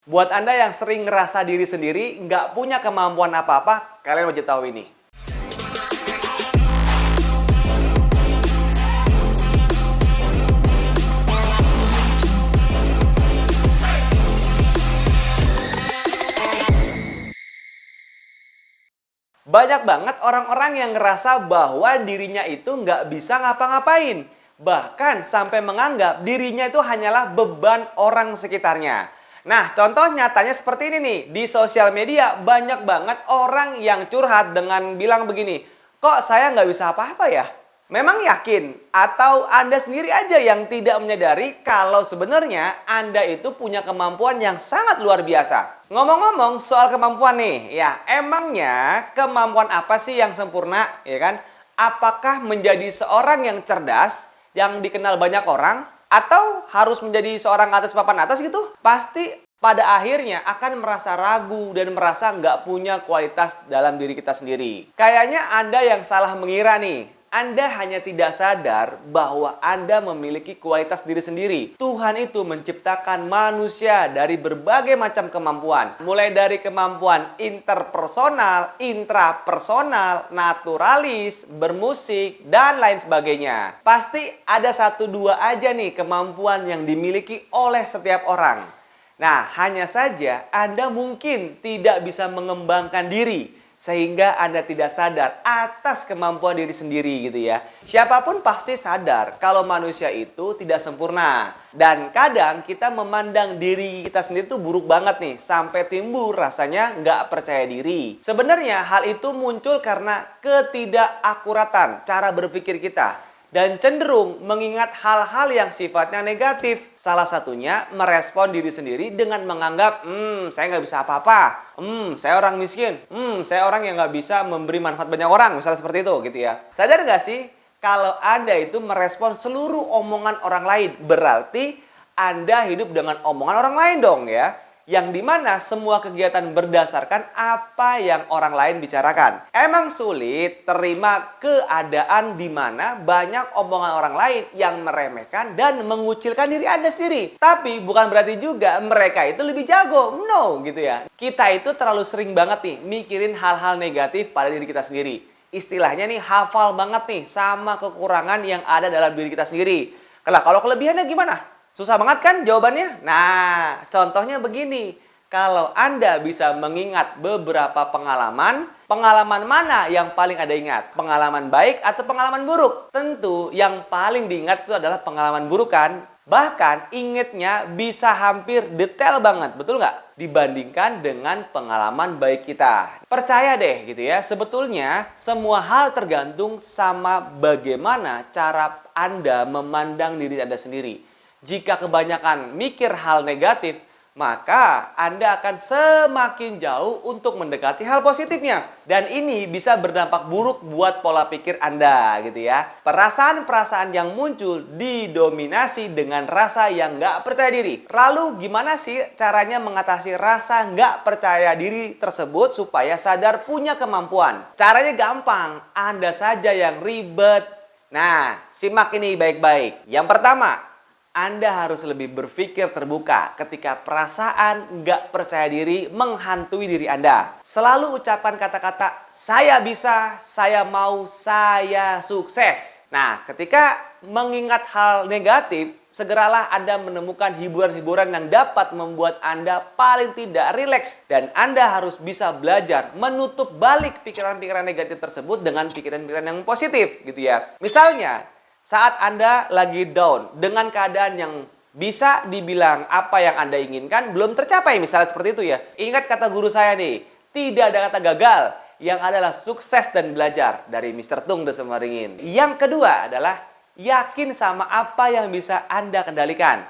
Buat Anda yang sering ngerasa diri sendiri nggak punya kemampuan apa-apa, kalian wajib tahu ini. Banyak banget orang-orang yang ngerasa bahwa dirinya itu nggak bisa ngapa-ngapain. Bahkan sampai menganggap dirinya itu hanyalah beban orang sekitarnya. Nah, contoh nyatanya seperti ini nih. Di sosial media banyak banget orang yang curhat dengan bilang begini, kok saya nggak bisa apa-apa ya? Memang yakin? Atau Anda sendiri aja yang tidak menyadari kalau sebenarnya Anda itu punya kemampuan yang sangat luar biasa? Ngomong-ngomong soal kemampuan nih, ya emangnya kemampuan apa sih yang sempurna, ya kan? Apakah menjadi seorang yang cerdas, yang dikenal banyak orang, atau harus menjadi seorang atas papan atas gitu? Pasti pada akhirnya akan merasa ragu dan merasa nggak punya kualitas dalam diri kita sendiri. Kayaknya Anda yang salah mengira nih. Anda hanya tidak sadar bahwa Anda memiliki kualitas diri sendiri. Tuhan itu menciptakan manusia dari berbagai macam kemampuan. Mulai dari kemampuan interpersonal, intrapersonal, naturalis, bermusik, dan lain sebagainya. Pasti ada satu dua aja nih kemampuan yang dimiliki oleh setiap orang. Nah, hanya saja Anda mungkin tidak bisa mengembangkan diri sehingga Anda tidak sadar atas kemampuan diri sendiri gitu ya. Siapapun pasti sadar kalau manusia itu tidak sempurna. Dan kadang kita memandang diri kita sendiri tuh buruk banget nih. Sampai timbul rasanya nggak percaya diri. Sebenarnya hal itu muncul karena ketidakakuratan cara berpikir kita. Dan cenderung mengingat hal-hal yang sifatnya negatif. Salah satunya merespon diri sendiri dengan menganggap, saya nggak bisa apa-apa. Saya orang miskin. Saya orang yang nggak bisa memberi manfaat banyak orang. Misalnya seperti itu gitu ya. Sadar nggak sih kalau Anda itu merespon seluruh omongan orang lain? Berarti Anda hidup dengan omongan orang lain dong ya. Yang dimana semua kegiatan berdasarkan apa yang orang lain bicarakan. Emang sulit terima keadaan di mana banyak omongan orang lain yang meremehkan dan mengucilkan diri Anda sendiri. Tapi bukan berarti juga mereka itu lebih jago. No gitu ya. Kita itu terlalu sering banget nih mikirin hal-hal negatif pada diri kita sendiri. Istilahnya nih hafal banget nih sama kekurangan yang ada dalam diri kita sendiri. Kalau kelebihannya gimana? Susah banget kan jawabannya? Nah, contohnya begini. Kalau Anda bisa mengingat beberapa pengalaman, pengalaman mana yang paling Anda ingat? Pengalaman baik atau pengalaman buruk? Tentu yang paling diingat itu adalah pengalaman buruk kan? Bahkan ingatnya bisa hampir detail banget, betul nggak? Dibandingkan dengan pengalaman baik kita. Percaya deh gitu ya, sebetulnya semua hal tergantung sama bagaimana cara Anda memandang diri Anda sendiri. Jika kebanyakan mikir hal negatif, maka Anda akan semakin jauh untuk mendekati hal positifnya. Dan ini bisa berdampak buruk buat pola pikir Anda gitu ya. Perasaan-perasaan yang muncul didominasi dengan rasa yang nggak percaya diri. Lalu gimana sih caranya mengatasi rasa nggak percaya diri tersebut supaya sadar punya kemampuan? Caranya gampang, Anda saja yang ribet. Nah, simak ini baik-baik. Yang pertama, Anda harus lebih berpikir terbuka ketika perasaan nggak percaya diri menghantui diri Anda. Selalu ucapan kata-kata, saya bisa, saya mau, saya sukses. Nah, ketika mengingat hal negatif, segeralah Anda menemukan hiburan-hiburan yang dapat membuat Anda paling tidak rileks. Dan Anda harus bisa belajar menutup balik pikiran-pikiran negatif tersebut dengan pikiran-pikiran yang positif gitu ya. Misalnya, saat Anda lagi down dengan keadaan yang bisa dibilang apa yang Anda inginkan belum tercapai, misalnya seperti itu ya. Ingat kata guru saya nih, tidak ada kata gagal, yang adalah sukses dan belajar dari Mr. Tung The Semaringin. Yang kedua adalah yakin sama apa yang bisa Anda kendalikan.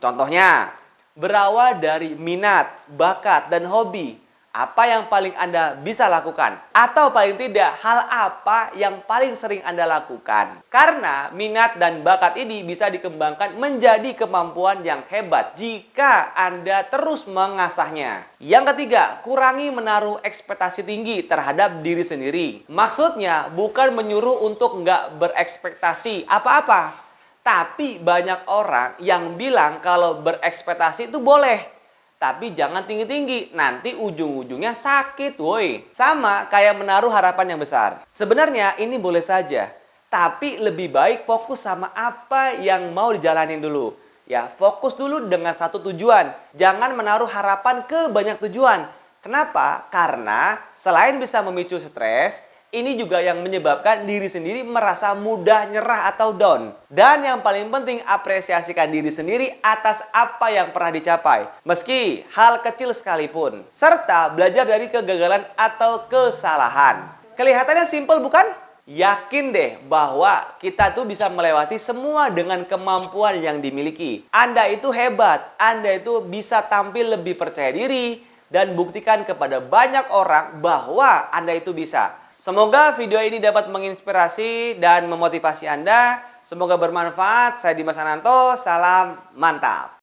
Contohnya, berawal dari minat, bakat, dan hobi. Apa yang paling Anda bisa lakukan? Atau paling tidak, hal apa yang paling sering Anda lakukan? Karena minat dan bakat ini bisa dikembangkan menjadi kemampuan yang hebat jika Anda terus mengasahnya. Yang ketiga, kurangi menaruh ekspektasi tinggi terhadap diri sendiri. Maksudnya bukan menyuruh untuk nggak berekspektasi apa-apa. Tapi banyak orang yang bilang kalau berekspektasi itu boleh. Tapi jangan tinggi-tinggi, nanti ujung-ujungnya sakit, woi. Sama kayak menaruh harapan yang besar. Sebenarnya ini boleh saja, tapi lebih baik fokus sama apa yang mau dijalanin dulu. Ya, fokus dulu dengan satu tujuan. Jangan menaruh harapan ke banyak tujuan. Kenapa? Karena selain bisa memicu stres, ini juga yang menyebabkan diri sendiri merasa mudah nyerah atau down. Dan yang paling penting, apresiasikan diri sendiri atas apa yang pernah dicapai. Meski hal kecil sekalipun. Serta belajar dari kegagalan atau kesalahan. Kelihatannya simpel bukan? Yakin deh bahwa kita tuh bisa melewati semua dengan kemampuan yang dimiliki. Anda itu hebat, Anda itu bisa tampil lebih percaya diri, dan buktikan kepada banyak orang bahwa Anda itu bisa. Semoga video ini dapat menginspirasi dan memotivasi Anda. Semoga bermanfaat. Saya Dimas Ananto, salam mantap.